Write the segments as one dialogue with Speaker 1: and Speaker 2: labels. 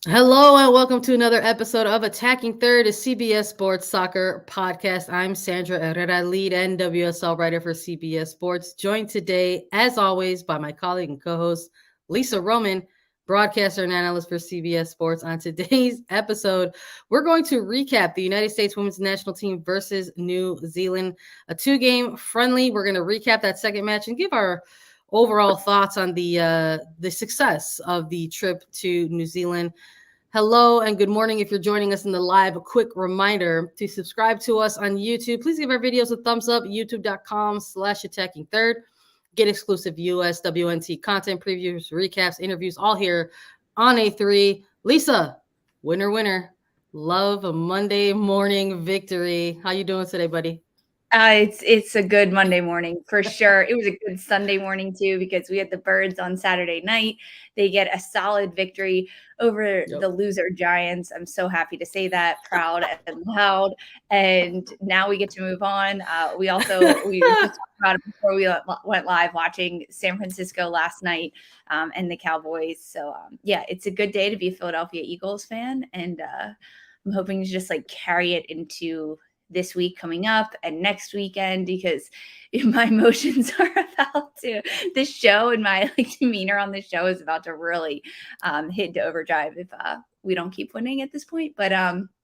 Speaker 1: Hello and welcome to another episode of Attacking Third, a CBS Sports Soccer podcast. I'm Sandra Herrera, lead NWSL writer for CBS Sports, joined today, as always, by my colleague and co-host Lisa Roman, broadcaster and analyst for CBS Sports. On today's episode, we're going to recap the United States women's national team versus New Zealand, a two-game friendly. We're going to recap that second match and give our overall thoughts on the success of the trip to New Zealand. Hello and good morning. If you're joining us in the live, a quick reminder to subscribe to us on YouTube. Please give our videos a thumbs up, youtube.com/attacking third. Get exclusive USWNT content, previews, recaps, interviews, all here on A3. Lisa, winner. Love a Monday morning victory. How you doing today, buddy?
Speaker 2: It's a good Monday morning for sure. It was a good Sunday morning too because we had the Birds on Saturday night. They get a solid victory over
Speaker 1: Yep.
Speaker 2: the loser Giants. I'm so happy to say that, proud and loud. And now we get to move on. We just talked about it before we went live watching San Francisco last night and the Cowboys. So yeah, it's a good day to be a Philadelphia Eagles fan, and I'm hoping to just like carry it into this week coming up and next weekend because my emotions are about to this show and my demeanor on this show is about to really hit into overdrive if we don't keep winning at this point. But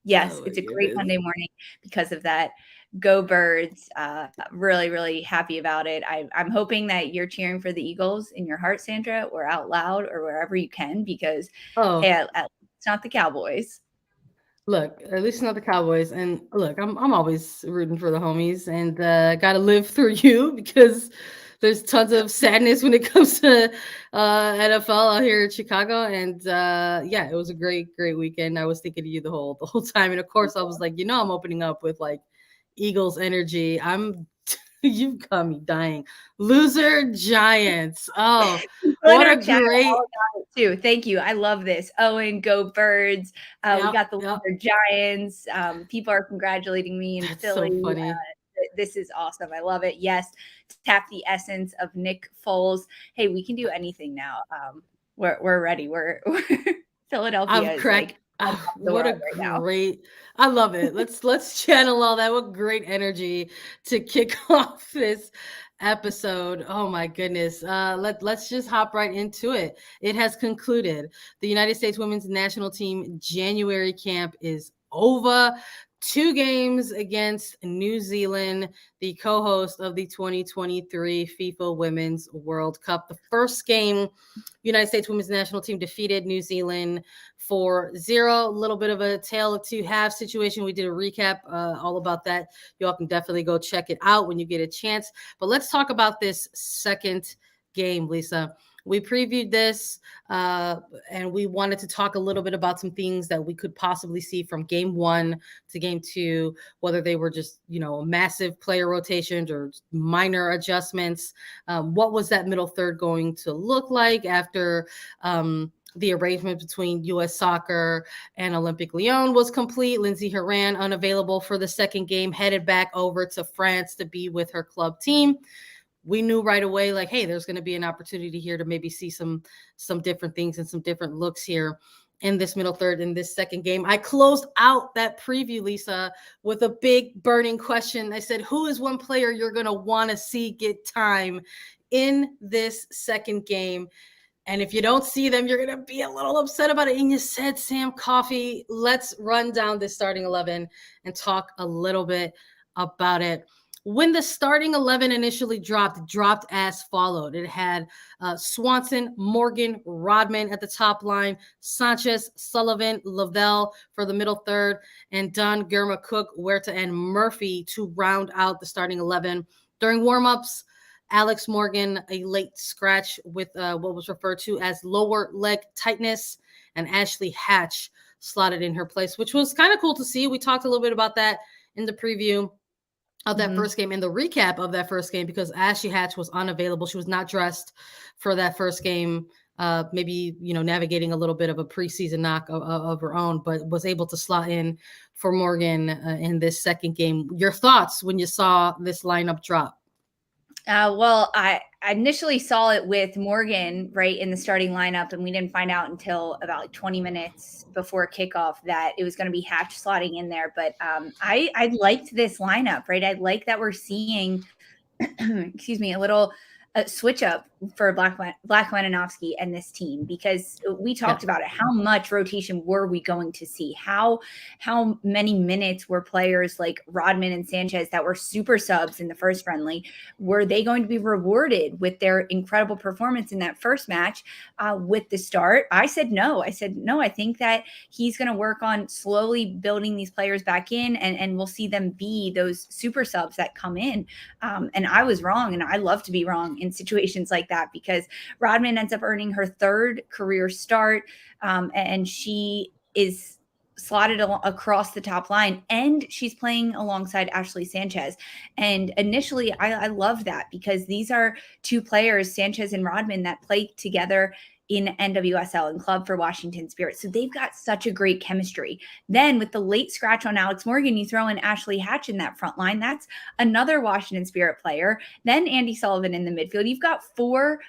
Speaker 2: yes, it's a great Monday morning because of that. Go Birds. Really happy about it. I'm hoping that you're cheering for the Eagles in your heart, Sandra, or out loud or wherever you can, because hey, it's not the Cowboys.
Speaker 1: Look, at least not the Cowboys. And look, I'm always rooting for the homies, and got to live through you because there's tons of sadness when it comes to NFL out here in Chicago. And yeah, it was a great weekend. I was thinking of you the whole time, and of course, I was like, I'm opening up with like Eagles energy. You've got me dying. Loser Giants. Oh, what a great.
Speaker 2: Too. Thank you. I love this. Owen, go Birds. We got the loser Giants. People are congratulating me in
Speaker 1: That's
Speaker 2: Philly.
Speaker 1: so funny.
Speaker 2: This is awesome. I love it. Yes, tap the essence of Nick Foles. Hey, we can do anything now. We're ready. We're Philadelphia is like
Speaker 1: what a great. I love it. Let's channel all that. What great energy to kick off this episode. Oh my goodness. Let's just hop right into it. It has concluded. The United States women's national team January camp is over. 2 games against New Zealand, the co-host of the 2023 FIFA Women's World Cup. The first game, United States women's national team defeated New Zealand 4-0. A little bit of a tale of two halves situation. We did a recap all about that. Y'all can definitely go check it out when you get a chance. But let's talk about this second game, Lisa. We previewed this and we wanted to talk a little bit about some things that we could possibly see from game 1 to game 2, whether they were just, massive player rotations or minor adjustments. What was that middle third going to look like after the arrangement between U.S. Soccer and Olympique Lyon was complete? Lindsay Herrera, unavailable for the second game, headed back over to France to be with her club team. We knew right away, like, hey, there's going to be an opportunity here to maybe see some different things and some different looks here in this middle third in this second game. I closed out that preview, Lisa, with a big burning question. I said, who is one player you're going to want to see get time in this second game? And if you don't see them, you're going to be a little upset about it. And you said Sam Coffey. Let's run down this starting 11 and talk a little bit about it. When the starting 11 initially dropped as followed. It had Swanson, Morgan, Rodman at the top line, Sanchez, Sullivan, Lavelle for the middle third, and Dunn, Germa, Cook, Huerta, and Murphy to round out the starting 11. During warmups, Alex Morgan, a late scratch with what was referred to as lower leg tightness, and Ashley Hatch slotted in her place, which was kind of cool to see. We talked a little bit about that in the preview of that first game and the recap of that first game, because Ashley Hatch was unavailable. She was not dressed for that first game. Maybe, navigating a little bit of a preseason knock of her own, but was able to slot in for Morgan in this second game. Your thoughts when you saw this lineup drop?
Speaker 2: Well, I I initially saw it with Morgan right in the starting lineup, and we didn't find out until about like 20 minutes before kickoff that it was going to be Hatch slotting in there. But I liked this lineup, right? I like that we're seeing, excuse me, a little switch up for Black Wananovsky and this team, because we talked about it. How much rotation were we going to see? How many minutes were players like Rodman and Sanchez that were super subs in the first friendly, were they going to be rewarded with their incredible performance in that first match with the start? I said no. I think that he's going to work on slowly building these players back in, and we'll see them be those super subs that come in. And I was wrong, and I love to be wrong in situations like that, because Rodman ends up earning her third career start, and she is slotted across the top line, and she's playing alongside Ashley Sanchez. And initially, I love that, because these are two players, Sanchez and Rodman, that play together in NWSL and club for Washington Spirit. So they've got such a great chemistry. Then with the late scratch on Alex Morgan, you throw in Ashley Hatch in that front line. That's another Washington Spirit player. Then Andy Sullivan in the midfield. You've got 4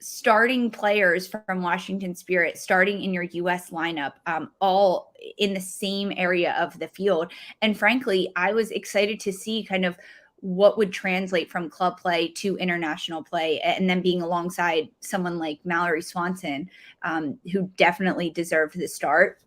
Speaker 2: starting players from Washington Spirit starting in your US lineup, all in the same area of the field. And frankly, I was excited to see kind of what would translate from club play to international play, and then being alongside someone like Mallory Swanson, who definitely deserved the start.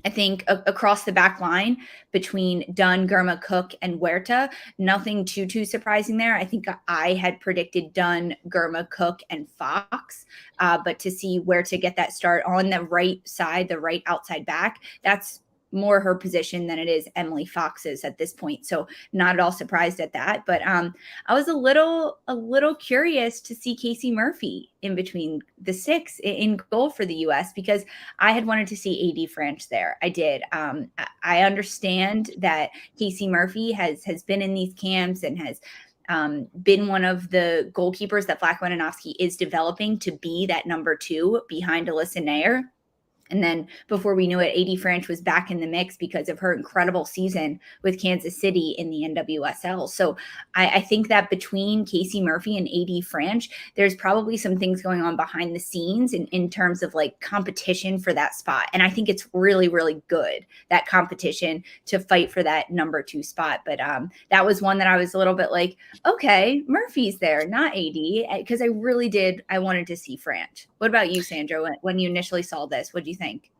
Speaker 2: I think across the back line between Dunn, Gurma, Cook, and Huerta, nothing too surprising there. I think I had predicted Dunn, Gurma, Cook, and Fox, but to see Huerta get that start on the right side, the right outside back, that's more her position than it is Emily Fox's at this point. So not at all surprised at that. But I was a little curious to see Casey Murphy in between the 6 in goal for the US, because I had wanted to see AD French there. I did. I understand that Casey Murphy has been in these camps and has been one of the goalkeepers that Black Wananovsky is developing to be that number 2 behind Alyssa Nair. And then before we knew it, AD French was back in the mix because of her incredible season with Kansas City in the NWSL. So I think that between Casey Murphy and AD French, there's probably some things going on behind the scenes in terms of like competition for that spot. And I think it's really, really good, that competition to fight for that number 2 spot. But that was one that I was a little bit like, okay, Murphy's there, not AD, because I wanted to see French. What about you, Sandra, when you initially saw this? What do you think?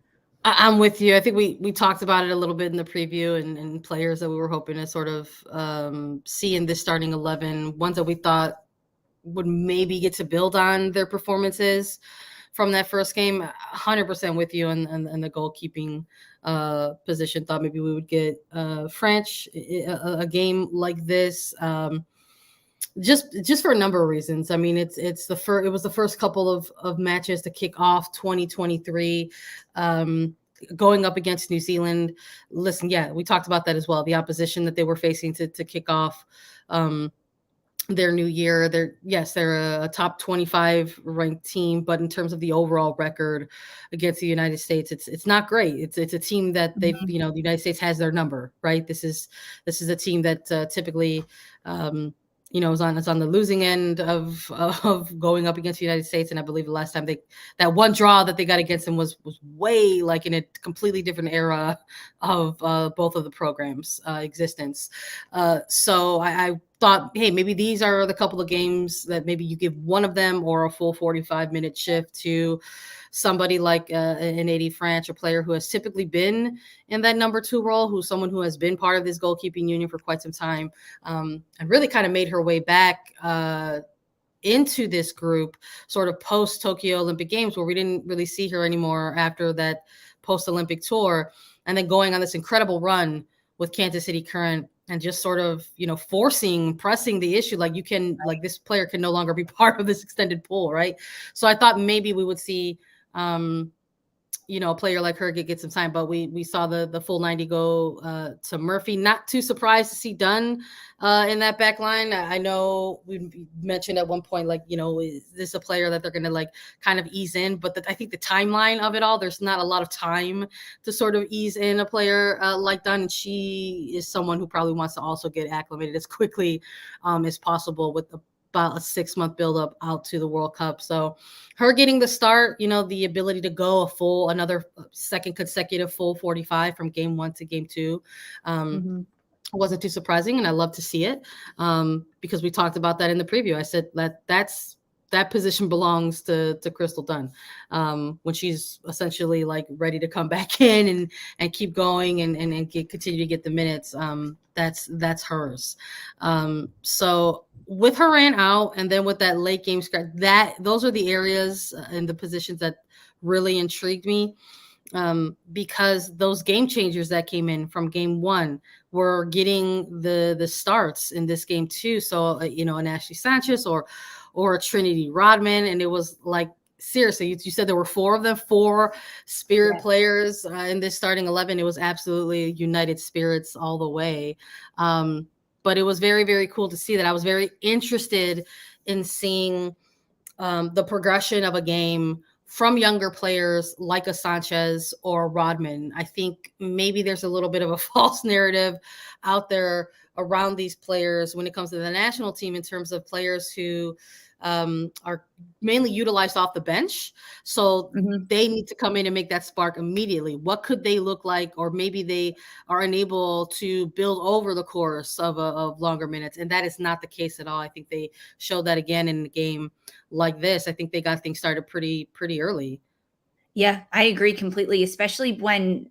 Speaker 1: I'm with you. I think we talked about it a little bit in the preview, and players that we were hoping to sort of see in this starting 11, ones that we thought would maybe get to build on their performances from that first game. 100% with you in the goalkeeping position. Thought maybe we would get French a game like this. Just for a number of reasons. I mean, it was the first couple of matches to kick off 2023, going up against New Zealand. Listen, yeah, we talked about that as well. The opposition that they were facing to kick off their new year. They're a top 25 ranked team, but in terms of the overall record against the United States, it's not great. It's a team that they've, the United States has their number, right? This is a team that typically is on the losing end of going up against the United States. And I believe the last time that one draw that they got against them was way like in a completely different era of both of the programs' existence. So I thought, hey, maybe these are the couple of games that maybe you give one of them or a full 45-minute shift to somebody like an AD French, a player who has typically been in that number 2 role, someone who has been part of this goalkeeping union for quite some time, and really kind of made her way back into this group sort of post Tokyo Olympic Games, where we didn't really see her anymore after that post-Olympic tour, and then going on this incredible run with Kansas City Current, and just sort of, pressing the issue. Like this player can no longer be part of this extended pool. Right. So I thought maybe we would see, a player like her get some time, but we saw the full 90 go to Murphy. Not too surprised to see Dunn in that back line. I know we mentioned at one point, like, is this a player that they're going to like kind of ease in? But I think the timeline of it all, there's not a lot of time to sort of ease in a player like Dunn. And she is someone who probably wants to also get acclimated as quickly as possible with about a 6-month buildup out to the World Cup. So her getting the start, the ability to go another second consecutive full 45 from game 1 to game 2. Wasn't too surprising, and I love to see it, because we talked about that in the preview. I said that position belongs to Crystal Dunn, when she's essentially like ready to come back in and keep going and continue to get the minutes. That's hers. So with Herrera out, and then with that late game scratch, those are the areas and the positions that really intrigued me. Because those game changers that came in from game 1 were getting the starts in this game too. So an Ashley Sanchez or a Trinity Rodman, and it was like, seriously, you said there were 4 of them, 4 Spirit players in this starting 11. It was absolutely united spirits all the way. But it was very, very cool to see that. I was very interested in seeing the progression of a game from younger players like a Sanchez or Rodman. I think maybe there's a little bit of a false narrative out there around these players when it comes to the national team, in terms of players who are mainly utilized off the bench. So they need to come in and make that spark immediately. What could they look like? Or maybe they are unable to build over the course of longer minutes. And that is not the case at all. I think they showed that again in a game like this. I think they got things started pretty early.
Speaker 2: Yeah, I agree completely, especially when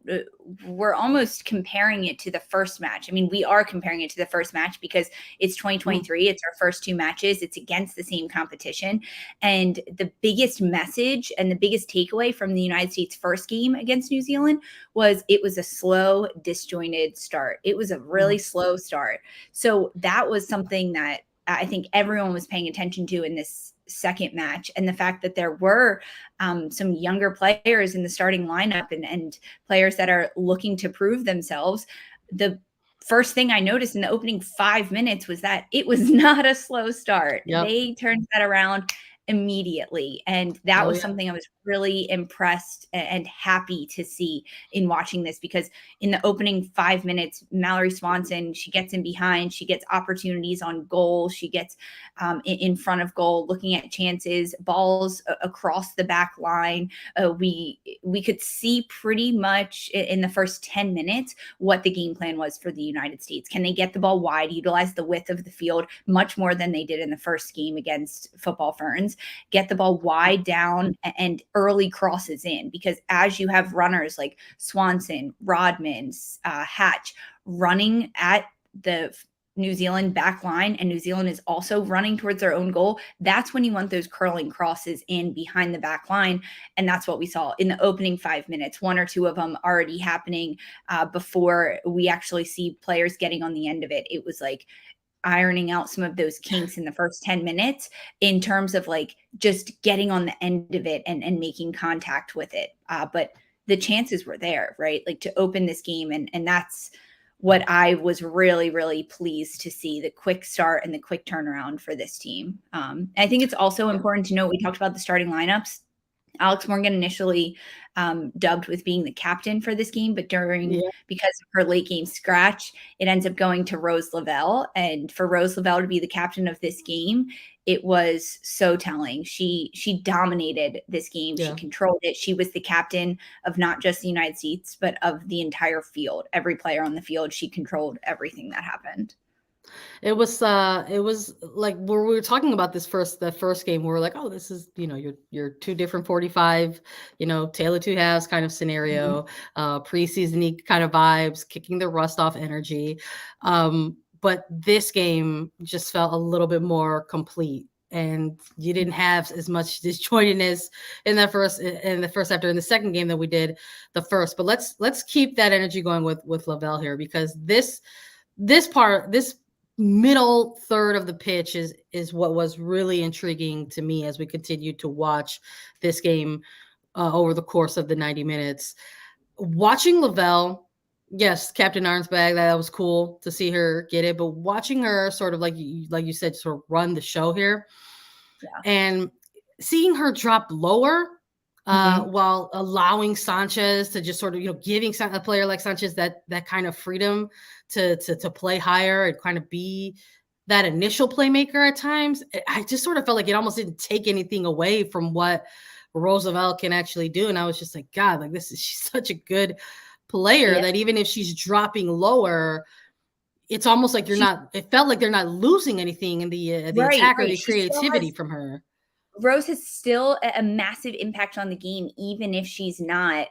Speaker 2: we're almost comparing it to the first match. I mean, we are comparing it to the first match because it's 2023. It's our first 2 matches. It's against the same competition. And the biggest message and the biggest takeaway from the United States first game against New Zealand was it was a slow, disjointed start. It was a really slow start. So that was something that I think everyone was paying attention to in this second match. And the fact that there were some younger players in the starting lineup and players that are looking to prove themselves. The first thing I noticed in the opening 5 minutes was that it was not a slow start. They turned that around immediately. And that was something I was really impressed and happy to see in watching this, because in the opening 5 minutes, Mallory Swanson, she gets in behind, she gets opportunities on goal, she gets in front of goal, looking at chances, balls across the back line. We could see pretty much in the first 10 minutes what the game plan was for the United States. Can they get the ball wide, utilize the width of the field much more than they did in the first game against Football Ferns, get the ball wide down and early crosses in, because as you have runners like Swanson, Rodman, Hatch running at the New Zealand back line, and New Zealand is also running towards their own goal, that's when you want those curling crosses in behind the back line. And that's what we saw in the opening 5 minutes, 1 or 2 of them already happening before we actually see players getting on the end of it. It was like ironing out some of those kinks in the first 10 minutes in terms of like just getting on the end of it and making contact with it. But the chances were there, right? Like to open this game. And that's what I was really, really pleased to see, the quick start and the quick turnaround for this team. I think it's also important to note, we talked about the starting lineups. Alex Morgan initially dubbed with being the captain for this game, but because of her late game scratch, it ends up going to Rose Lavelle. And for Rose Lavelle to be the captain of this game, it was so telling. She dominated this game. She controlled it. She was the captain of not just the United States, but of the entire field. Every player on the field, she controlled everything that happened.
Speaker 1: It was like when we were talking about the first game, we were like, oh, this is, your 2 different 45, tale of 2 halves kind of scenario, preseason-y kind of vibes, kicking the rust off energy. But this game just felt a little bit more complete, and you didn't have as much disjointedness in the first after in the second game that we did the first. But let's keep that energy going with Lavelle here, because this middle third of the pitch is what was really intriguing to me as we continued to watch this game over the course of the 90 minutes. Watching Lavelle, yes, Captain Arnsbag, that was cool to see her get it, but watching her sort of like you said, sort of run the show here, and seeing her drop lower while allowing Sanchez to just sort of, giving a player like Sanchez that kind of freedom to play higher and kind of be, that initial playmaker at times, I just sort of felt like it almost didn't take anything away from what Roosevelt can actually do. And I was just like, God, like she's such a good player that even if she's dropping lower, it's almost like it felt like they're not losing anything in the attack or the creativity from her.
Speaker 2: Rose has still a massive impact on the game, even if she's not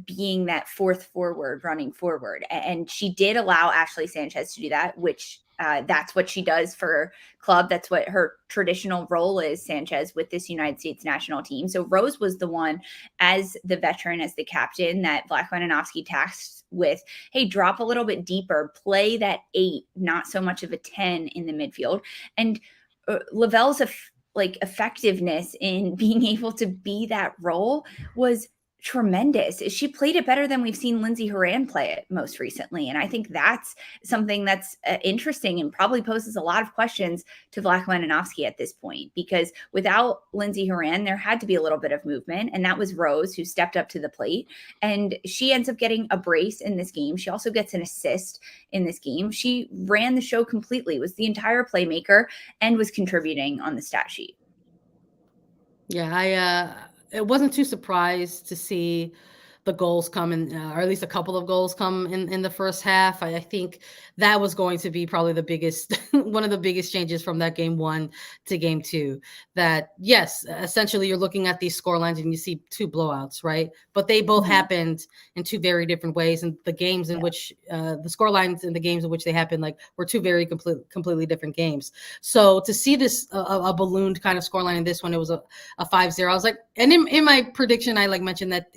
Speaker 2: being that fourth forward running forward. And she did allow Ashley Sanchez to do that, which that's what she does for club. That's what her traditional role is, Sanchez, with this United States national team. So Rose was the one, as the veteran, as the captain, that Vlahovic tasked with, hey, drop a little bit deeper, play that 8, not so much of a 10 in the midfield. And Lavelle's effectiveness in being able to be that role was tremendous. She played it better than we've seen Lindsey Horan play it most recently. And I think that's something that's interesting and probably poses a lot of questions to Vlahovic at this point, because without Lindsey Horan, there had to be a little bit of movement. And that was Rose, who stepped up to the plate. And she ends up getting a brace in this game. She also gets an assist in this game. She ran the show completely, was the entire playmaker, and was contributing on the stat sheet.
Speaker 1: Yeah, I wasn't too surprised to see the goals come in, or at least a couple of goals come in the first half. I think that was going to be probably the biggest, one of the biggest changes from that game 1 to game 2. That yes, essentially you're looking at these score lines and you see 2 blowouts, right? But they both happened in 2 very different ways, and the games in which the score lines and the games in which they happened were 2 very completely different games. So to see this a ballooned kind of scoreline in this one, it was a 5-0. I was like, and in my prediction, I mentioned that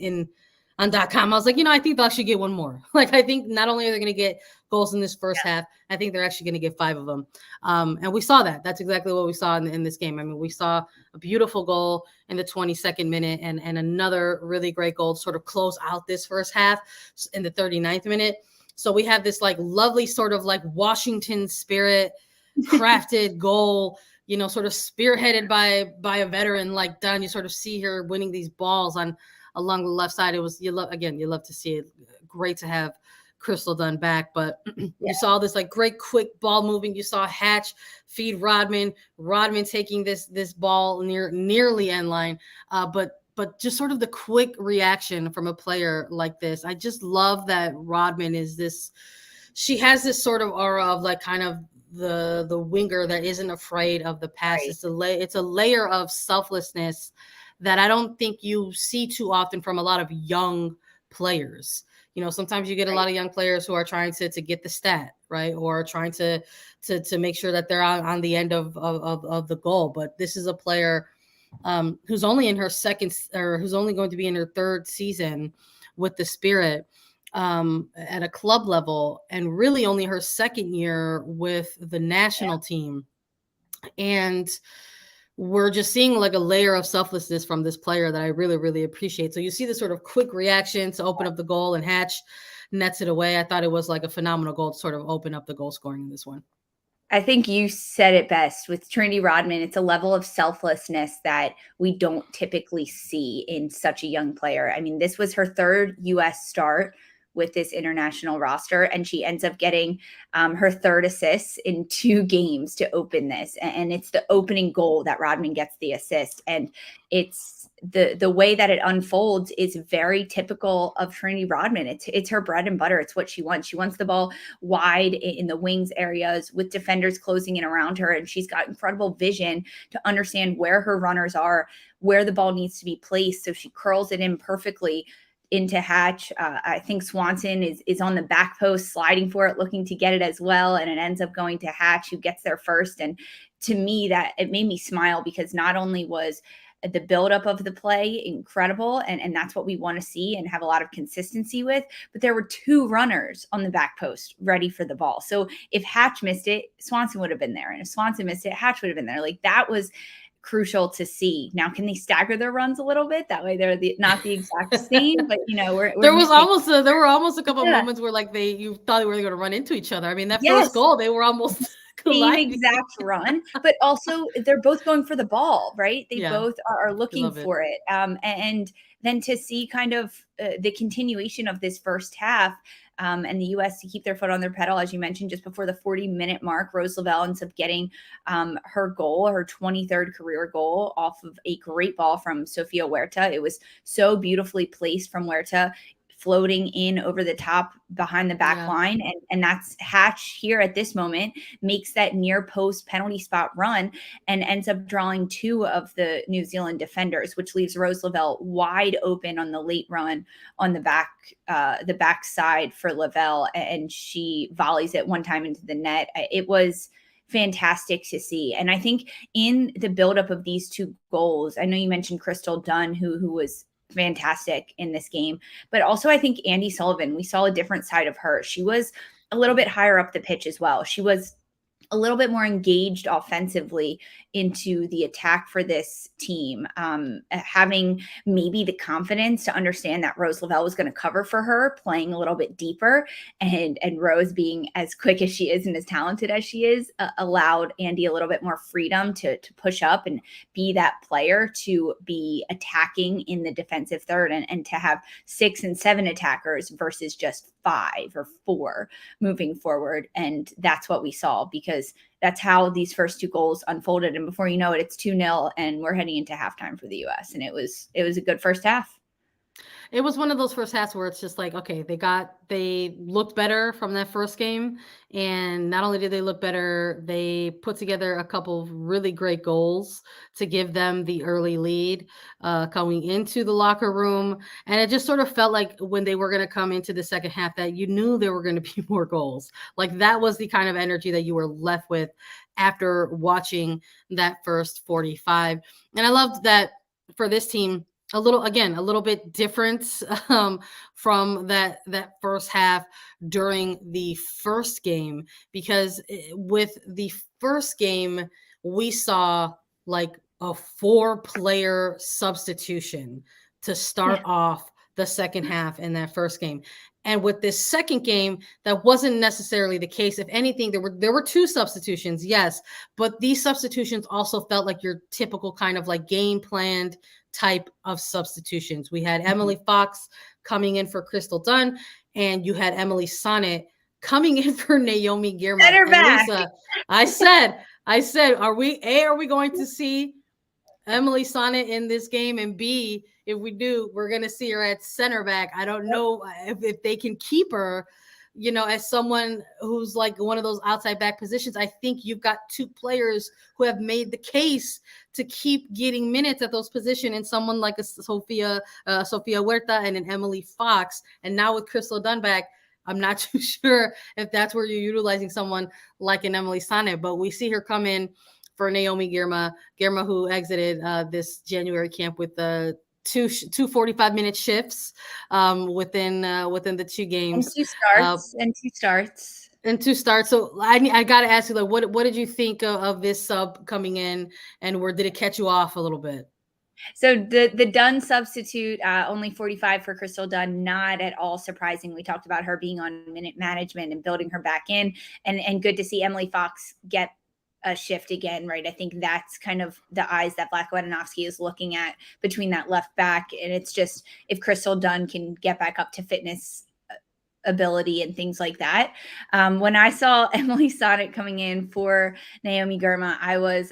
Speaker 1: on .com, I was like, I think they'll actually get one more. I think not only are they going to get goals in this first half, I think they're actually going to get 5 of them. And we saw that. That's exactly what we saw in this game. I mean, we saw a beautiful goal in the 22nd minute and another really great goal to sort of close out this first half in the 39th minute. So we have this lovely sort of Washington spirit crafted goal, sort of spearheaded by a veteran like Dunn. You sort of see her winning these balls along the left side. It was, you love to see it. Great to have Crystal Dunn back, but you saw this great quick ball moving. You saw Hatch feed Rodman taking this ball nearly end line. But just sort of the quick reaction from a player like this. I just love that Rodman she has this sort of aura of kind of the winger that isn't afraid of the pass. Right. It's a layer of selflessness that I don't think you see too often from a lot of young players. Sometimes you get a lot of young players who are trying to get the stat, right? Or trying to make sure that they're on the end of the goal. But this is a player who's only in her second, or who's only going to be in her 3rd season with the Spirit at a club level, and really only her 2nd year with the national team. And we're just seeing a layer of selflessness from this player that I really, really appreciate. So you see this sort of quick reaction to open up the goal, and Hatch nets it away. I thought it was a phenomenal goal to sort of open up the goal scoring in this one.
Speaker 2: I think you said it best with Trinity Rodman. It's a level of selflessness that we don't typically see in such a young player. I mean, this was her 3rd U.S. start with this international roster, and she ends up getting her 3rd assist in 2 games to open this. And it's the opening goal that Rodman gets the assist. And it's the way that it unfolds is very typical of Trinity Rodman. It's her bread and butter. It's what she wants. She wants the ball wide in the wings areas with defenders closing in around her. And she's got incredible vision to understand where her runners are, where the ball needs to be placed. So she curls it in perfectly into Hatch. I think Swanson is on the back post, sliding for it, looking to get it as well. And it ends up going to Hatch, who gets there first. And to me, that it made me smile, because not only was the buildup of the play incredible, and that's what we want to see and have a lot of consistency with, but there were 2 runners on the back post ready for the ball. So if Hatch missed it, Swanson would have been there. And if Swanson missed it, Hatch would have been there. That was crucial to see. Now, can they stagger their runs a little bit? That way they're not the exact same, but
Speaker 1: there were almost a couple of moments where you thought they were going to run into each other. I mean, that first goal, they were almost
Speaker 2: same exact run, but also they're both going for the ball, right? They both are looking for it. And then to see kind of the continuation of this first half, and the U.S. to keep their foot on their pedal, as you mentioned, just before the 40-minute mark, Rose Lavelle ends up getting her goal, her 23rd career goal, off of a great ball from Sofia Huerta. It was so beautifully placed from Huerta, floating in over the top behind the back line. And that's Hatch here at this moment makes that near post penalty spot run and ends up drawing two of the New Zealand defenders, which leaves Rose Lavelle wide open on the late run on the back side for Lavelle. And she volleys it one time into the net. It was fantastic to see. And I think in the buildup of these two goals, I know you mentioned Crystal Dunn, who was fantastic in this game, but also I think Andi Sullivan, we saw a different side of her. She was a little bit higher up the pitch as well. She was a little bit more engaged offensively into the attack for this team, having maybe the confidence to understand that Rose Lavelle was going to cover for her, playing a little bit deeper, and Rose, being as quick as she is and as talented as she is, allowed Andi a little bit more freedom to push up and be that player, to be attacking in the defensive third, and to have 6 and 7 attackers versus just 5 or 4 moving forward. And that's what we saw, because that's how these first two goals unfolded. And before you know it, it's 2-0 and we're heading into halftime for the US. And it was a good first half.
Speaker 1: It was one of those first halves where it's just like, okay, they looked better from that first game. And not only did they look better, they put together a couple of really great goals to give them the early lead coming into the locker room. And it just sort of felt like when they were going to come into the second half that you knew there were going to be more goals. Like that was the kind of energy that you were left with after watching that first 45. And I loved that for this team, a little bit different from that first half during the first game, because with the first game we saw like a 4-player substitution to start off the second half in that first game. And with this second game, that wasn't necessarily the case. If anything, there were 2 substitutions, yes, but these substitutions also felt like your typical kind of like game planned type of substitutions. We had Emily Fox coming in for Crystal Dunn, and you had Emily Sonnet coming in for Naomi Girma.
Speaker 2: And
Speaker 1: Lisa, I said, are we going to see Emily Sonnet in this game? And B, if we do, we're going to see her at center back. I don't know if they can keep her, as someone who's like one of those outside back positions. I think you've got 2 players who have made the case to keep getting minutes at those positions, and someone like a Sofia Huerta and an Emily Fox. And now with Crystal Dunn back, I'm not too sure if that's where you're utilizing someone like an Emily Sonnet, but we see her come in for Naomi Girma, who exited this January camp with the two 45-minute shifts within the 2 games,
Speaker 2: and two starts.
Speaker 1: So I got to ask you, like, what did you think of this sub coming in, and where did it catch you off a little bit?
Speaker 2: So the Dunn substitute, only 45 for Crystal Dunn, not at all surprising. We talked about her being on minute management and building her back in, and good to see Emily Fox get a shift again, right? I think that's kind of the eyes that Black Wadanovsky is looking at between that left back. And it's just, if Crystal Dunn can get back up to fitness ability and things like that. When I saw Emily Sonnet coming in for Naomi Girma, I was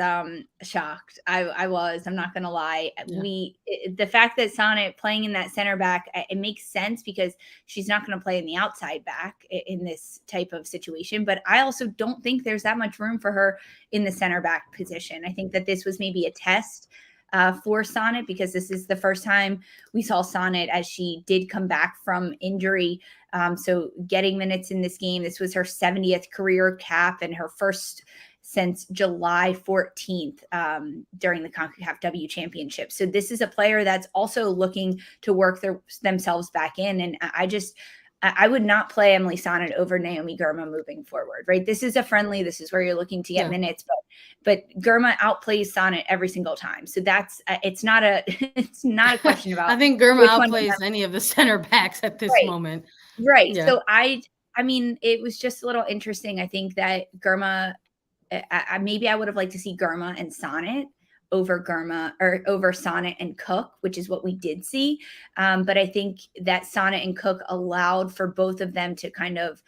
Speaker 2: shocked. I'm not going to lie. Yeah. The fact that Sonnet playing in that center back, it makes sense because she's not going to play in the outside back in this type of situation. But I also don't think there's that much room for her in the center back position. I think that this was maybe a test for Sonnet, because this is the first time we saw Sonnet as she did come back from injury. So getting minutes in this game, this was her 70th career cap and her first since July 14th during the CONCACAF W Championship. So this is a player that's also looking to work themselves back in. And I would not play Emily Sonnet over Naomi Girma moving forward, right? This is a friendly. This is where you're looking to get minutes, but Girma outplays Sonnet every single time. So that's it's not a question about.
Speaker 1: I think Girma outplays any of the center backs at this moment.
Speaker 2: Right. Yeah. So I mean, it was just a little interesting. I think that Girma, maybe I would have liked to see Girma and Sonnet over Girma or over Sonnet and Cook, which is what we did see. But I think that Sonnet and Cook allowed for both of them to kind of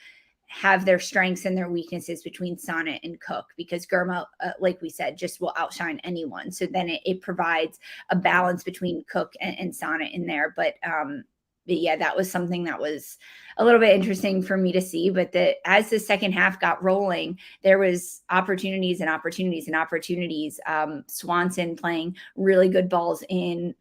Speaker 2: have their strengths and their weaknesses between Sonnet and Cook, because Girma, like we said, just will outshine anyone. So then it provides a balance between Cook and Sonnet in there. But yeah, that was something that was a little bit interesting for me to see. But as the second half got rolling, there was opportunities and opportunities and opportunities. Swanson playing really good balls in,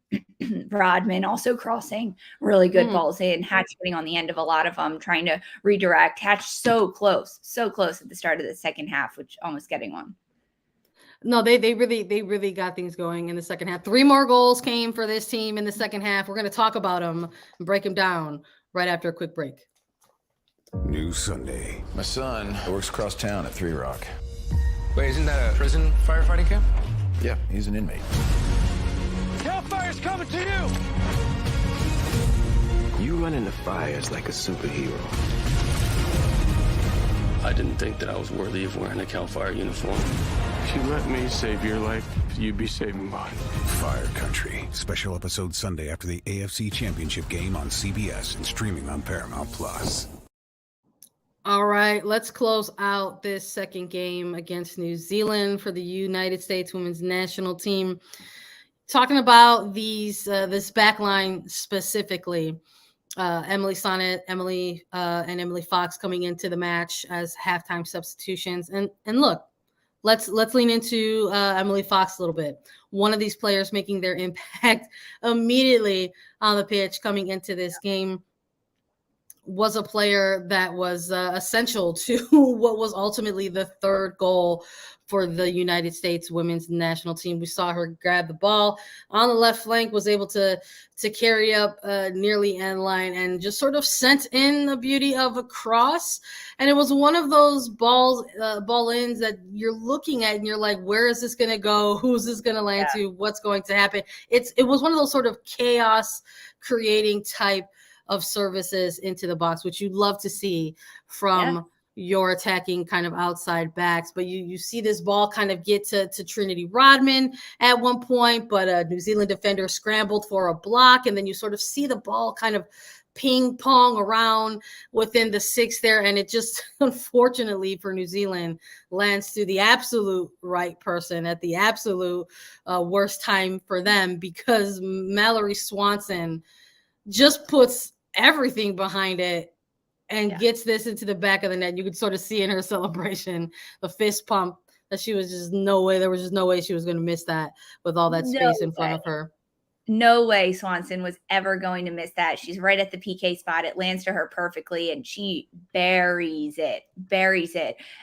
Speaker 2: Rodman also crossing really good balls in, Hatch getting on the end of a lot of them, trying to redirect. Hatch so close at the start of the second half, which almost getting one.
Speaker 1: No, they really got things going in the second half. 3 more goals came for this team in the second half. We're going to talk about them and break them down right after a quick break.
Speaker 3: New Sunday.
Speaker 4: My son works across town at 3 Rock.
Speaker 5: Wait, isn't that a prison firefighting camp?
Speaker 4: Yeah, he's an inmate.
Speaker 5: Hellfire's coming to you!
Speaker 6: You run into fires like a superhero.
Speaker 7: I didn't think that I was worthy of wearing a CAL FIRE uniform.
Speaker 6: If you let me save your life, you'd be saving mine.
Speaker 3: Fire Country. Special episode Sunday after the AFC Championship game on CBS and streaming on Paramount+.
Speaker 1: All right, let's close out this second game against New Zealand for the United States women's national team. Talking about this back line specifically, Emily Sonnet, and Emily Fox coming into the match as halftime substitutions. And look, let's lean into Emily Fox a little bit. One of these players making their impact immediately on the pitch coming into this game was a player that was essential to what was ultimately the third goal for the United States women's national team. We saw her grab the ball on the left flank, was able to carry up nearly end line and just sort of sent in the beauty of a cross. And it was one of those ball ins that you're looking at and you're like, where is this going to go? Who's this going to land to? What's going to happen? It was one of those sort of chaos creating type of services into the box, which you'd love to see from your attacking kind of outside backs. But you see this ball kind of get to Trinity Rodman at one point, but a New Zealand defender scrambled for a block, and then you sort of see the ball kind of ping pong around within the 6 there, and it just unfortunately for New Zealand lands to the absolute right person at the absolute worst time for them, because Mallory Swanson just puts everything behind it and gets this into the back of the net. You could sort of see in her celebration, the fist pump, that there was just no way she was going to miss that with all that space in front of her.
Speaker 2: No way Swanson was ever going to miss that. She's right at the PK spot. It lands to her perfectly, and she buries it.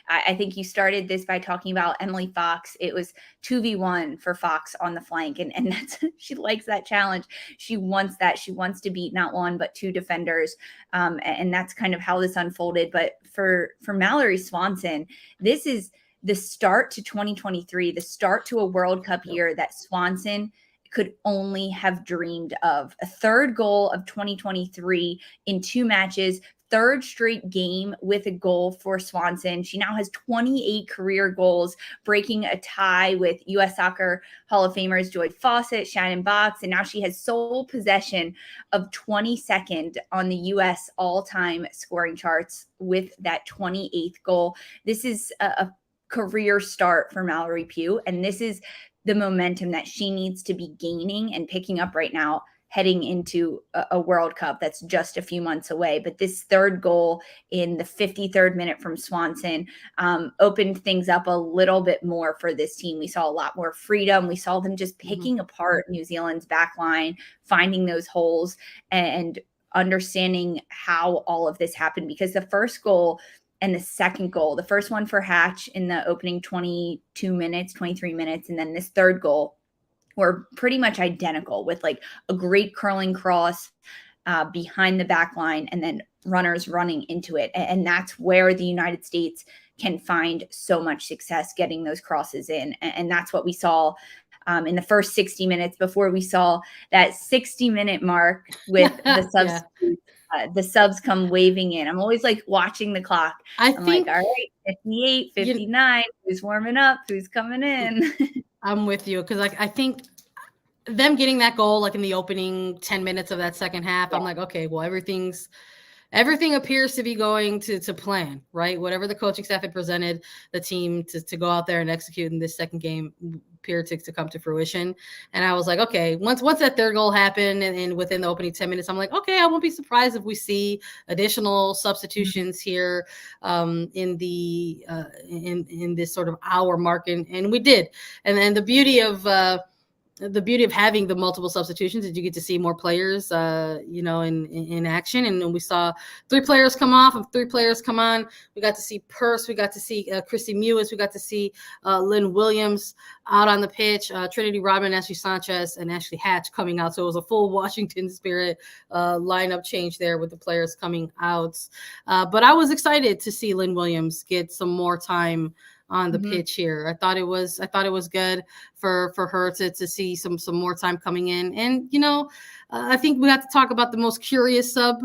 Speaker 2: I think you started this by talking about Emily Fox. It was 2v1 for Fox on the flank, and that's, she likes that challenge. She wants that. She wants to beat not one, but 2 defenders, and that's kind of how this unfolded. But for Mallory Swanson, this is the start to 2023, the start to a World Cup year that Swanson could only have dreamed of. A third goal of 2023 in 2 matches, third straight game with a goal for Swanson. She now has 28 career goals, breaking a tie with U.S. Soccer Hall of Famers Joy Fawcett, Shannon Box, and now she has sole possession of 22nd on the U.S. all-time scoring charts with that 28th goal. This is a career start for Mallory Pugh, and this is the momentum that she needs to be gaining and picking up right now, heading into a World Cup that's just a few months away. But this third goal in the 53rd minute from Swanson opened things up a little bit more for this team. We saw a lot more freedom. We saw them just picking apart New Zealand's back line, finding those holes and understanding how all of this happened, because the first goal and the second goal, the first one for Hatch in the opening 23 minutes, and then this third goal were pretty much identical, with like a great curling cross behind the back line and then runners running into it. And that's where the United States can find so much success getting those crosses in. And that's what we saw in the first 60 minutes before we saw that 60-minute mark with the subs. The subs come waving in. I'm always like watching the clock. I'm like, all right, 58, 59, who's warming up? Who's coming in?
Speaker 1: I'm with you because I think them getting that goal like in the opening 10 minutes of that second half, I'm like, okay, well, everything appears to be going to plan, right? Whatever the coaching staff had presented the team to go out there and execute in this second game appeared to come to fruition. And I was like, okay, once that third goal happened and within the opening 10 minutes, I'm like, okay, I won't be surprised if we see additional substitutions here in the in this sort of hour mark. And we did. And then the beauty of having the multiple substitutions is you get to see more players, in action. And we saw 3 players come off and 3 players come on. We got to see Purse. We got to see Christy Mewis. We got to see Lynn Williams out on the pitch, Trinity Rodman, Ashley Sanchez, and Ashley Hatch coming out. So it was a full Washington Spirit lineup change there with the players coming out. But I was excited to see Lynn Williams get some more time on the pitch here. I thought it was good for her to see some more time coming in. And I think we have to talk about the most curious sub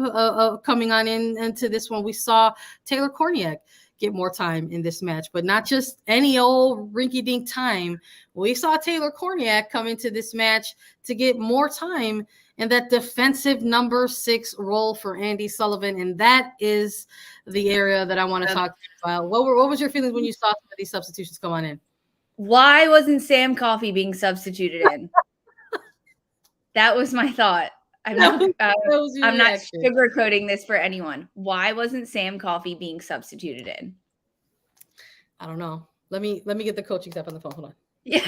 Speaker 1: coming on into this one. We saw Taylor Korniak get more time in this match, but not just any old rinky-dink time. We saw Taylor Korniak come into this match to get more time in that defensive number 6 role for Andi Sullivan. And that is the area that I want to talk about. What was your feelings when you saw some of these substitutions come on in?
Speaker 2: Why wasn't Sam Coffey being substituted in? That was my thought. I'm not sugarcoating this for anyone. Why wasn't Sam Coffey being substituted in?
Speaker 1: I don't know. Let me get the coaching staff on the phone. Hold on.
Speaker 2: Yeah,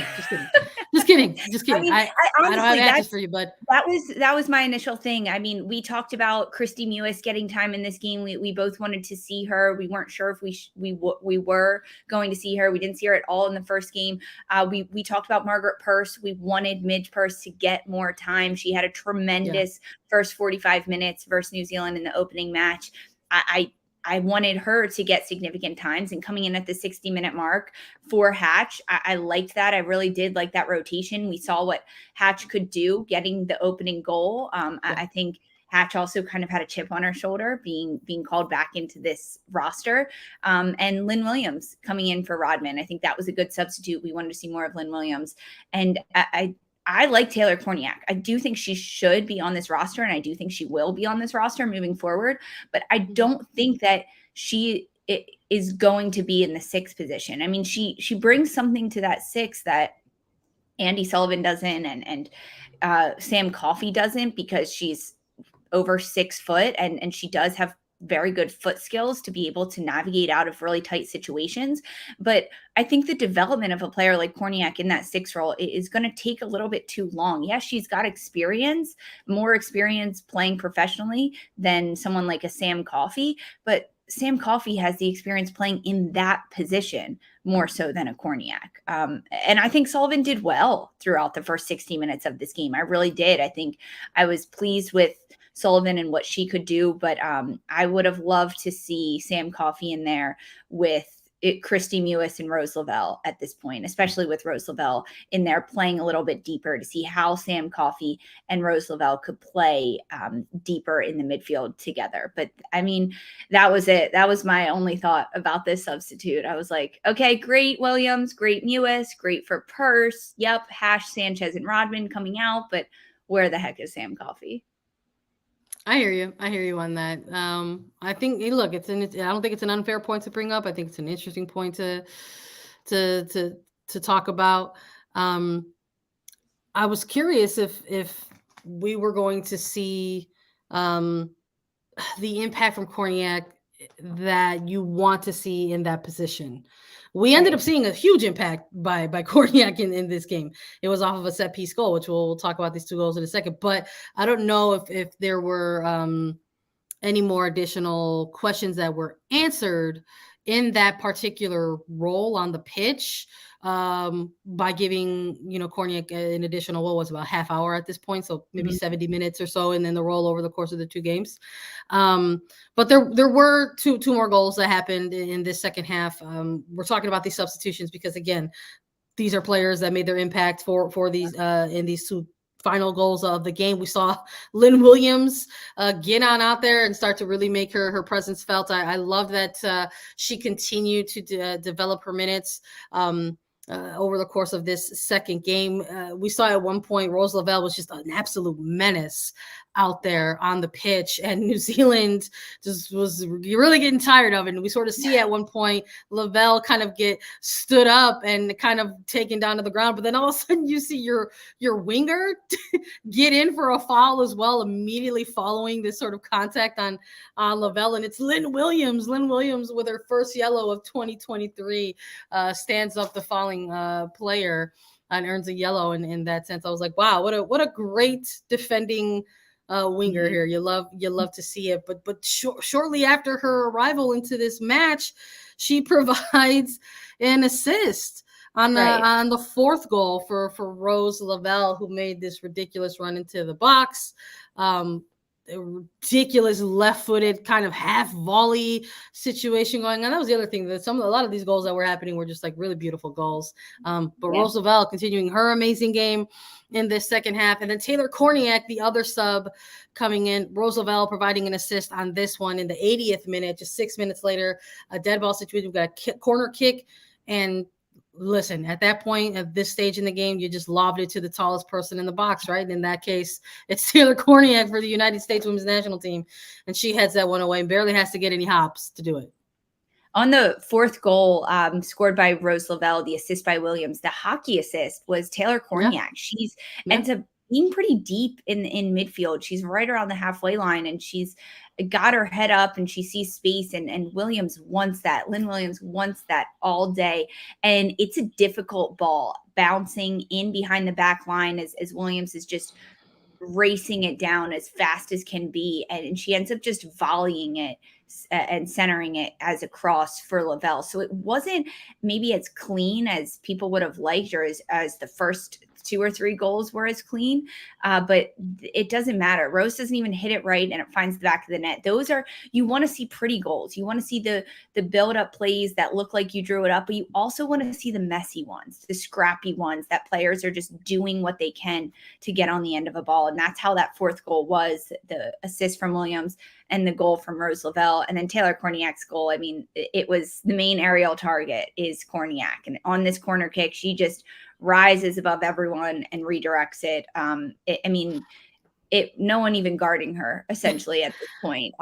Speaker 1: just kidding. I mean,
Speaker 2: I
Speaker 1: don't have answers for you, but
Speaker 2: that was my initial thing. I mean, we talked about Christy Mewis getting time in this game. We both wanted to see her. We weren't sure if we were going to see her. We didn't see her at all in the first game. We talked about Margaret Purse. We wanted Midge Purse to get more time. She had a tremendous first 45 minutes versus New Zealand in the opening match. I wanted her to get significant times, and coming in at the 60-minute mark for Hatch, I liked that. I really did like that rotation. We saw what Hatch could do getting the opening goal. I think Hatch also kind of had a chip on her shoulder being called back into this roster. And Lynn Williams coming in for Rodman. I think that was a good substitute. We wanted to see more of Lynn Williams. And I like Taylor Korniak. I do think she should be on this roster, and I do think she will be on this roster moving forward. But I don't think that she is going to be in the 6th position. I mean, she brings something to that 6 that Andi Sullivan doesn't, and Sam Coffey doesn't, because she's over 6 foot, and she does have very good foot skills to be able to navigate out of really tight situations. But I think the development of a player like Korniak in that 6 role is going to take a little bit too long. Yes, she's got more experience playing professionally than someone like a Sam Coffey, but Sam Coffey has the experience playing in that position more so than a Korniak. And I think Sullivan did well throughout the first 60 minutes of this game. I really did. I think I was pleased with Sullivan and what she could do, but I would have loved to see Sam Coffey in there with Christy Mewis and Rose Lavelle at this point, especially with Rose Lavelle in there playing a little bit deeper, to see how Sam Coffey and Rose Lavelle could play deeper in the midfield together. But I mean, that was it. That was my only thought about this substitute. I was like, okay, great Williams, great Mewis, great for Purse. Yep, Hash, Sanchez, and Rodman coming out, but where the heck is Sam Coffey?
Speaker 1: I hear you on that. I think, look, I don't think it's an unfair point to bring up. I think it's an interesting point to talk about. I was curious if we were going to see the impact from Korniak that you want to see in that position. We ended up seeing a huge impact by Korniak in this game. It was off of a set piece goal, which we'll talk about these 2 goals in a second. But I don't know if there were any more additional questions that were answered in that particular role on the pitch by giving, Korniak an additional, what was about half hour at this point. So maybe 70 minutes or so. And then the roll over the course of the 2 games. But there were two more goals that happened in this second half. We're talking about these substitutions because, again, these are players that made their impact for these in these 2 final goals of the game. We saw Lynn Williams get on out there and start to really make her presence felt. I love that she continued to develop her minutes. over the course of this second game. We saw at one point Rose Lavelle was just an absolute menace out there on the pitch, and New Zealand just was really getting tired of it. And we sort of see at one point Lavelle kind of get stood up and kind of taken down to the ground, but then all of a sudden you see your winger get in for a foul as well, immediately following this sort of contact on Lavelle. And it's Lynn Williams with her first yellow of 2023 stands up the falling player and earns a yellow. And in that sense, I was like, wow, what a great defending winger here. You love to see it. But shortly after her arrival into this match, she provides an assist on the fourth goal for Rose Lavelle, who made this ridiculous run into the box. A ridiculous left-footed kind of half volley situation going on. That was the other thing, that a lot of these goals that were happening were just like really beautiful goals. Rose Lavelle continuing her amazing game in this second half. And then Taylor Korniak, the other sub, coming in. Rose Lavelle providing an assist on this one in the 80th minute. Just 6 minutes later, a dead ball situation. We've got a corner kick. And listen, at that point, at this stage in the game, you just lobbed it to the tallest person in the box, right? And in that case, it's Taylor Korniak for the United States women's national team. And she heads that one away and barely has to get any hops to do it.
Speaker 2: On the fourth goal scored by Rose Lavelle, the assist by Williams, the hockey assist was Taylor Korniak. Yeah. She's ends up being pretty deep in midfield. She's right around the halfway line, and she's got her head up and she sees space, and Williams wants that. Lynn Williams wants that all day. And it's a difficult ball bouncing in behind the back line as Williams is just racing it down as fast as can be. And she ends up just volleying it and centering it as a cross for Lavelle. So it wasn't maybe as clean as people would have liked, or as the first 2 or 3 goals were as clean, but it doesn't matter. Rose doesn't even hit it right, and it finds the back of the net. Those are, you want to see pretty goals. You want to see the build-up plays that look like you drew it up, but you also want to see the messy ones, the scrappy ones that players are just doing what they can to get on the end of a ball. And that's how that fourth goal was, the assist from Williams and the goal from Rose Lavelle. And then Taylor Korniak's goal, I mean, it was the main aerial target is Korniak. And on this corner kick, she just rises above everyone and redirects it. No one even guarding her essentially at this point.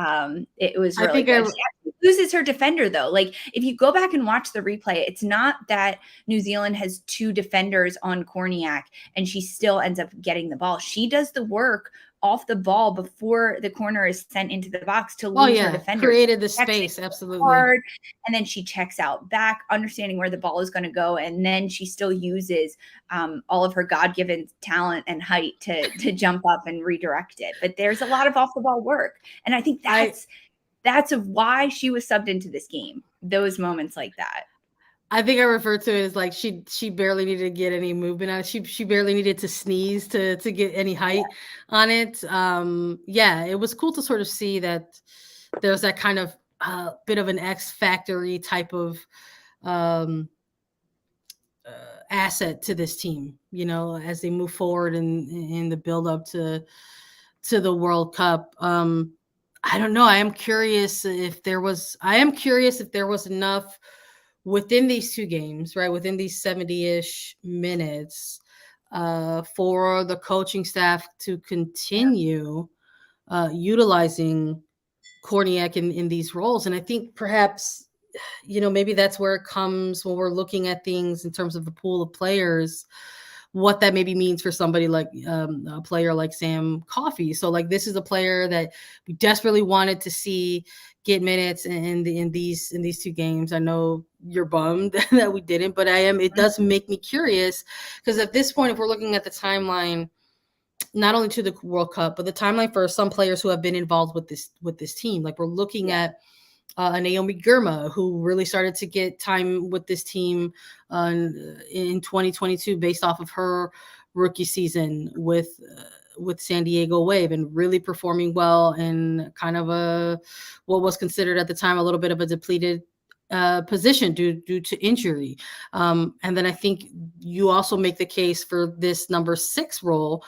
Speaker 2: It was really good. She loses her defender though. Like if you go back and watch the replay, it's not that New Zealand has 2 defenders on Korniak and she still ends up getting the ball. She does the work off the ball before the corner is sent into the box to lose her defender.
Speaker 1: Created the space, absolutely.
Speaker 2: Hard, and then she checks out back, understanding where the ball is going to go, and then she still uses all of her God-given talent and height to jump up and redirect it. But there's a lot of off-the-ball work, and I think that's why she was subbed into this game. Those moments like that.
Speaker 1: I think I refer to it as like she barely needed to get any movement on it. She barely needed to sneeze to get any height on it. It was cool to sort of see that there's that kind of bit of an X factory type of asset to this team, you know, as they move forward in the build up to the World Cup. I don't know. I am curious if there was enough within these 2 games, right, within these 70-ish minutes, for the coaching staff to continue utilizing Korniak in these roles. And I think perhaps, you know, maybe that's where it comes when we're looking at things in terms of the pool of players, what that maybe means for somebody like a player like Sam Coffey. So like, this is a player that we desperately wanted to see get minutes in these 2 games. I know you're bummed that we didn't, but it does make me curious, because at this point, if we're looking at the timeline, not only to the World Cup, but the timeline for some players who have been involved with this team, like we're looking at Naomi Girma, who really started to get time with this team in 2022 based off of her rookie season with San Diego Wave, and really performing well in kind of what was considered at the time a little bit of a depleted position due to injury. And then I think you also make the case for this number 6 role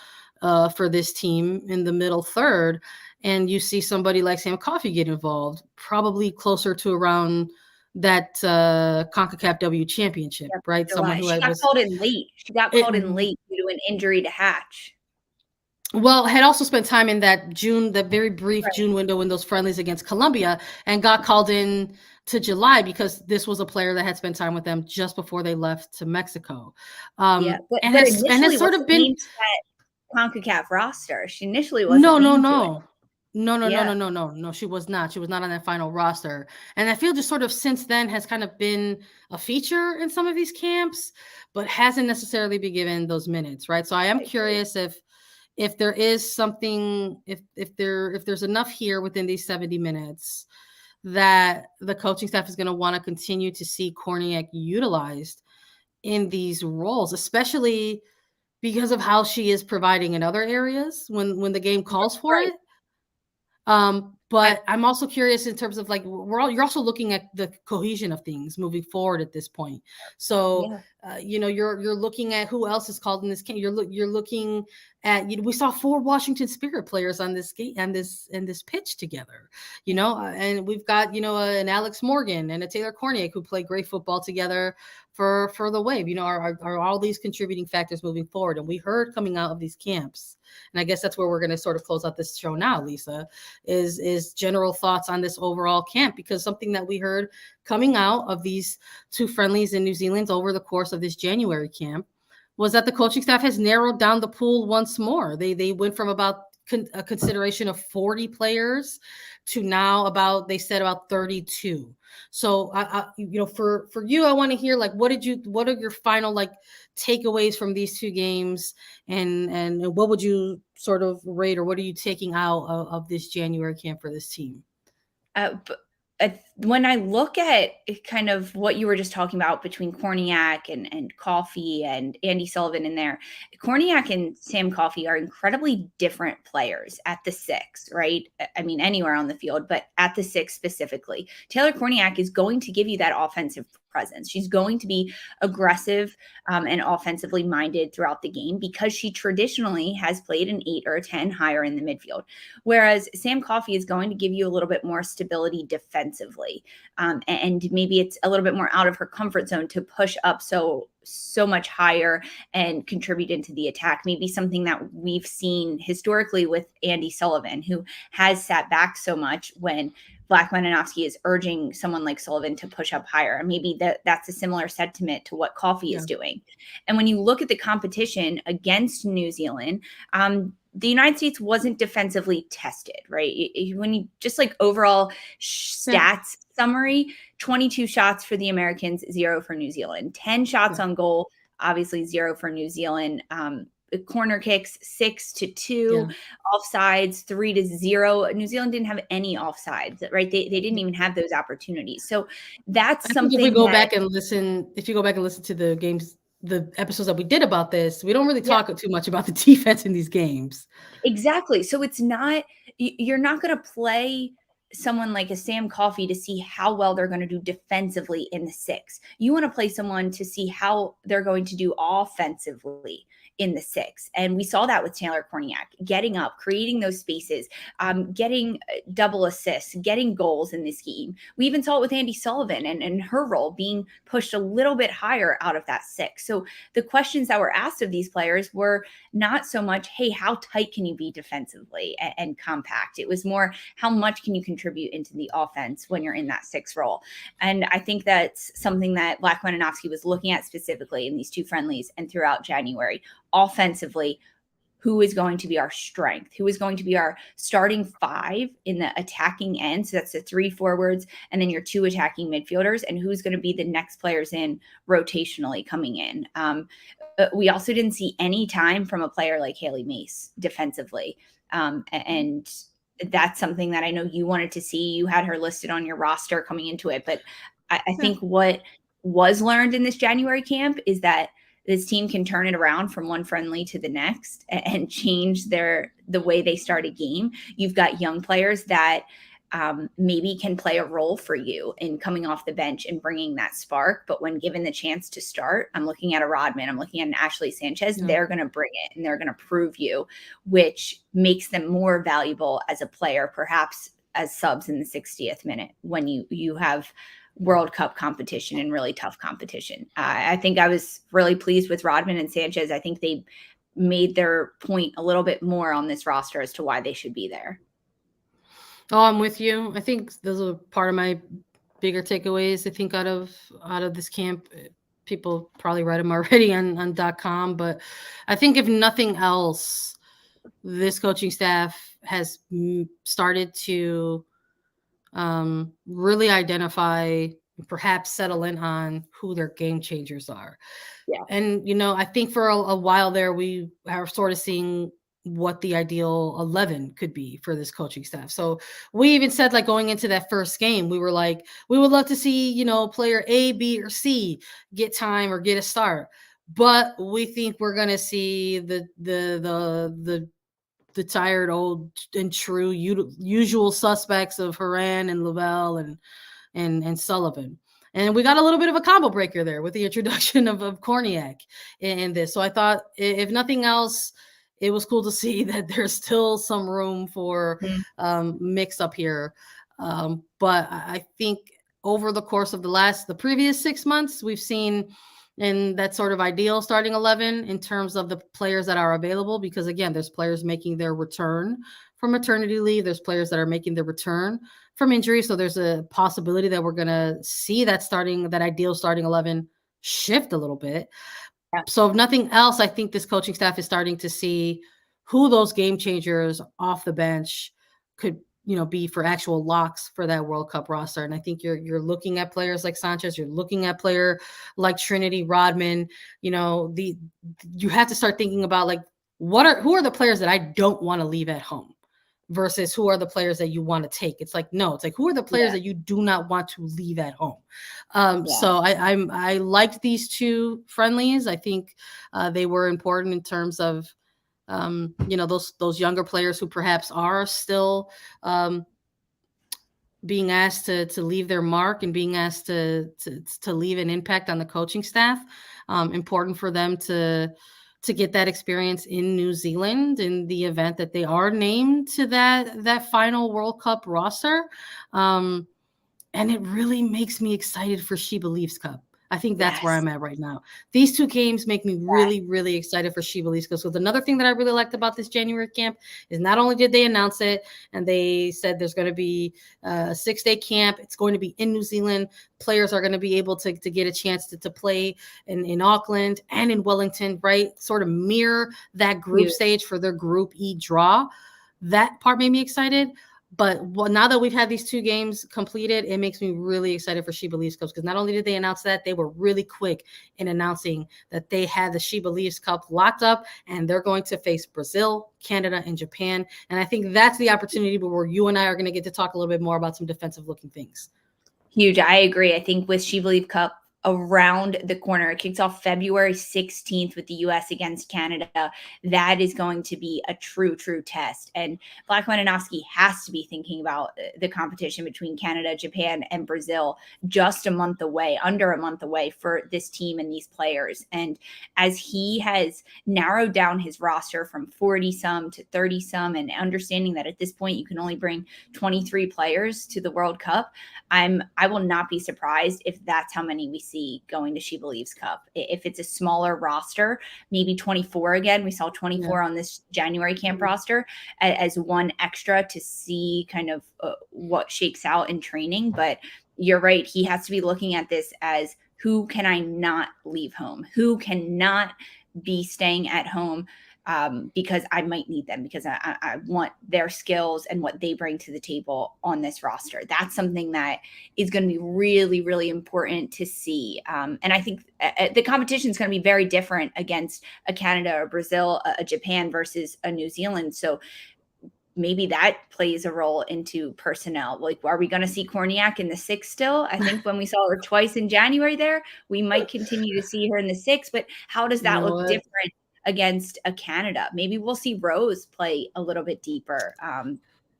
Speaker 1: for this team in the middle third. And you see somebody like Sam Coffey get involved, probably closer to around CONCACAF W championship, right? Someone who
Speaker 2: she got called in late. She got called in late due to an injury to Hatch.
Speaker 1: Well, had also spent time in that very brief June window in those friendlies against Colombia, and got called in to July because this was a player that had spent time with them just before they left to Mexico.
Speaker 2: But
Speaker 1: it's sort of been
Speaker 2: CONCACAF roster. She initially wasn't named to it.
Speaker 1: No, she was not. She was not on that final roster. And I feel just sort of since then has kind of been a feature in some of these camps, but hasn't necessarily been given those minutes, right? So I am curious if there is something, if there's enough here within these 70 minutes that the coaching staff is going to want to continue to see Korniak utilized in these roles, especially because of how she is providing in other areas when the game calls for it. But I'm also curious in terms of like you're also looking at the cohesion of things moving forward at this point. So you're looking at who else is called in this game. You're looking at we saw 4 Washington Spirit players on this game and this pitch together. And we've got an Alex Morgan and a Taylor Korniak who play great football together for the Wave. Are all these contributing factors moving forward? And we heard coming out of these camps. And I guess that's where we're going to sort of close out this show now, Lisa, is general thoughts on this overall camp, because something that we heard coming out of these 2 friendlies in New Zealand over the course of this January camp was that the coaching staff has narrowed down the pool once more. They went from about a consideration of 40 players to now about 32. So for you, I want to hear like what are your final like takeaways from these 2 games, and what would you sort of rate, or what are you taking out of this January camp for this team?
Speaker 2: When I look at kind of what you were just talking about between Korniak and Coffey and Andy Sullivan in there, Korniak and Sam Coffey are incredibly different players at the 6, right? I mean, anywhere on the field, but at the 6 specifically. Taylor Korniak is going to give you that offensive presence. She's going to be aggressive and offensively minded throughout the game because she traditionally has played an 8 or a 10 higher in the midfield. Whereas Sam Coffey is going to give you a little bit more stability defensively. And maybe it's a little bit more out of her comfort zone to push up so much higher and contribute into the attack. Maybe something that we've seen historically with Andy Sullivan, who has sat back so much when Blackman-Anofsky is urging someone like Sullivan to push up higher. And maybe that's a similar sentiment to what Coffey is doing. And when you look at the competition against New Zealand, the United States wasn't defensively tested, right? When you just like overall stats summary, 22 shots for the Americans, 0 for New Zealand, 10 shots on goal, obviously 0 for New Zealand. Corner kicks 6-2, offsides 3-0. New Zealand didn't have any offsides, right? They didn't even have those opportunities. So that's something.
Speaker 1: If you go back and listen to the games, the episodes that we did about this, we don't really talk too much about the defense in these games.
Speaker 2: Exactly. So it's not, you're not going to play someone like a Sam Coffey to see how well they're going to do defensively in the 6. You want to play someone to see how they're going to do offensively in the 6. And we saw that with Taylor Korniak, getting up, creating those spaces, getting double assists, getting goals in this game. We even saw it with Andy Sullivan and her role being pushed a little bit higher out of that 6. So the questions that were asked of these players were not so much, hey, how tight can you be defensively and compact? It was more, how much can you contribute into the offense when you're in that 6 role? And I think that's something that Blackman-Anofsky was looking at specifically in these 2 friendlies and throughout January. Offensively, who is going to be our strength? Who is going to be our starting 5 in the attacking end? So that's the 3 forwards and then your 2 attacking midfielders, and who's going to be the next players in rotationally coming in. We also didn't see any time from a player like Haley Mace defensively. And that's something that I know you wanted to see. You had her listed on your roster coming into it, but I think what was learned in this January camp is that this team can turn it around from one friendly to the next and change the way they start a game. You've got young players that maybe can play a role for you in coming off the bench and bringing that spark. But when given the chance to start, I'm looking at a Rodman, I'm looking at an Ashley Sanchez, they're going to bring it and they're going to prove you, which makes them more valuable as a player, perhaps as subs in the 60th minute when you have World Cup competition and really tough competition. I think I was really pleased with Rodman and Sanchez. I think they made their point a little bit more on this roster as to why they should be there.
Speaker 1: Oh, I'm with you. I think those are part of my bigger takeaways. I think out of this camp, people probably read them already on .com, but I think if nothing else, this coaching staff has started to really identify, perhaps settle in on who their game changers are.
Speaker 2: Yeah.
Speaker 1: And, I think for a while there, we are sort of seeing what the ideal 11 could be for this coaching staff. So we even said, like, going into that first game, we were like, we would love to see, player A, B, or C get time or get a start. But we think we're going to see the tired old and true usual suspects of Herrera and Lavelle and Sullivan. And we got a little bit of a combo breaker there with the introduction of Korniak in this. So I thought, if nothing else, it was cool to see that there's still some room for mix up here. But I think over the course of the previous 6 months, we've seen in that sort of ideal starting 11 in terms of the players that are available, because again, there's players making their return from maternity leave. There's players that are making their return from injury. So there's a possibility that we're going to see that ideal starting 11 shift a little bit. Yeah. So if nothing else, I think this coaching staff is starting to see who those game changers off the bench could, be for actual locks for that World Cup roster. And I think you're looking at players like Sanchez, you're looking at player like Trinity Rodman, you have to start thinking about, like, who are the players that I don't want to leave at home versus who are the players that you want to take. It's like, no, it's like, who are the players that you do not want to leave at home? So I liked these two friendlies. I think they were important in terms of, those younger players who perhaps are still being asked to leave their mark and being asked to leave an impact on the coaching staff. Important for them to get that experience in New Zealand in the event that they are named to that final World Cup roster. And it really makes me excited for She Believes Cup. I think that's where I'm at right now. These two games make me really, really excited for She Believes Cup. So another thing that I really liked about this January camp is not only did they announce it and they said there's going to be a 6-day camp, it's going to be in New Zealand. Players are going to be able to get a chance to play in Auckland and in Wellington, right? Sort of mirror that group stage for their Group E draw. That part made me excited. But now that we've had these two games completed, it makes me really excited for She Believes Cup, because not only did they announce that, they were really quick in announcing that they had the She Believes Cup locked up and they're going to face Brazil, Canada, and Japan. And I think that's the opportunity where you and I are going to get to talk a little bit more about some defensive looking things.
Speaker 2: Huge. I agree. I think with She Believes Cup around the corner, it kicks off February 16th with the U.S. against Canada. That is going to be a true test. And Black Leninowski has to be thinking about the competition between Canada, Japan, and Brazil just under a month away for this team and these players. And as he has narrowed down his roster from 40-some to 30-some, and understanding that at this point you can only bring 23 players to the World Cup, I will not be surprised if that's how many we see going to She Believes Cup. If it's a smaller roster, maybe 24 again. We saw 24 on this January camp roster as one extra to see kind of what shakes out in training. But you're right. He has to be looking at this as, who can I not leave home? Who cannot be staying at home because I might need them, because I want their skills and what they bring to the table on this roster. That's something that is going to be really, really important to see. And I think the competition is going to be very different against a Canada or Brazil, a Japan versus a New Zealand. So maybe that plays a role into personnel. Like, are we going to see Korniak in the 6 still? I think when we saw her twice in January there, we might continue to see her in the 6, but how does that look different against a Canada? Maybe we'll see Rose play a little bit deeper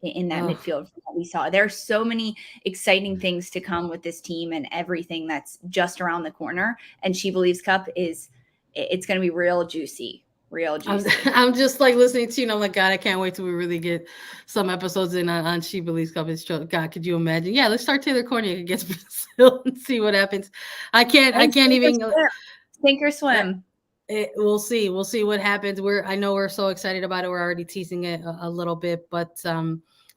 Speaker 2: in that midfield from what we saw. There's so many exciting things to come with this team and everything that's just around the corner. And She Believes Cup it's going to be real juicy real juicy.
Speaker 1: I'm just like listening to you, and I'm like, God, I can't wait till we really get some episodes in on She Believes Cup. God, could you imagine? Yeah, let's start Taylor Cornier against Brazil and see what happens. I can't even
Speaker 2: sink or swim.
Speaker 1: We'll see what happens. I know we're so excited about it. We're already teasing it a little bit, but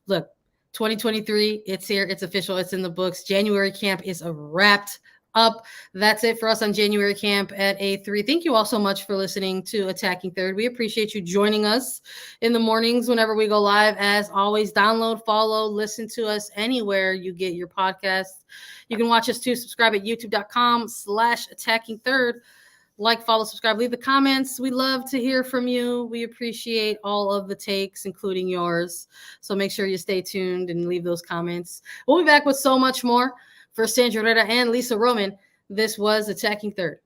Speaker 1: look, 2023, it's here, it's official, it's in the books. January camp is wrapped up. That's it for us on January camp at A3. Thank you all so much for listening to Attacking Third. We appreciate you joining us in the mornings whenever we go live. As always, download, follow, listen to us anywhere you get your podcasts. You can watch us too. Subscribe at youtube.com/Attacking Third. Like, follow, subscribe, leave the comments. We love to hear from you. We appreciate all of the takes, including yours. So make sure you stay tuned and leave those comments. We'll be back with so much more. For Sandra Herrera and Lisa Roman, this was Attacking Third.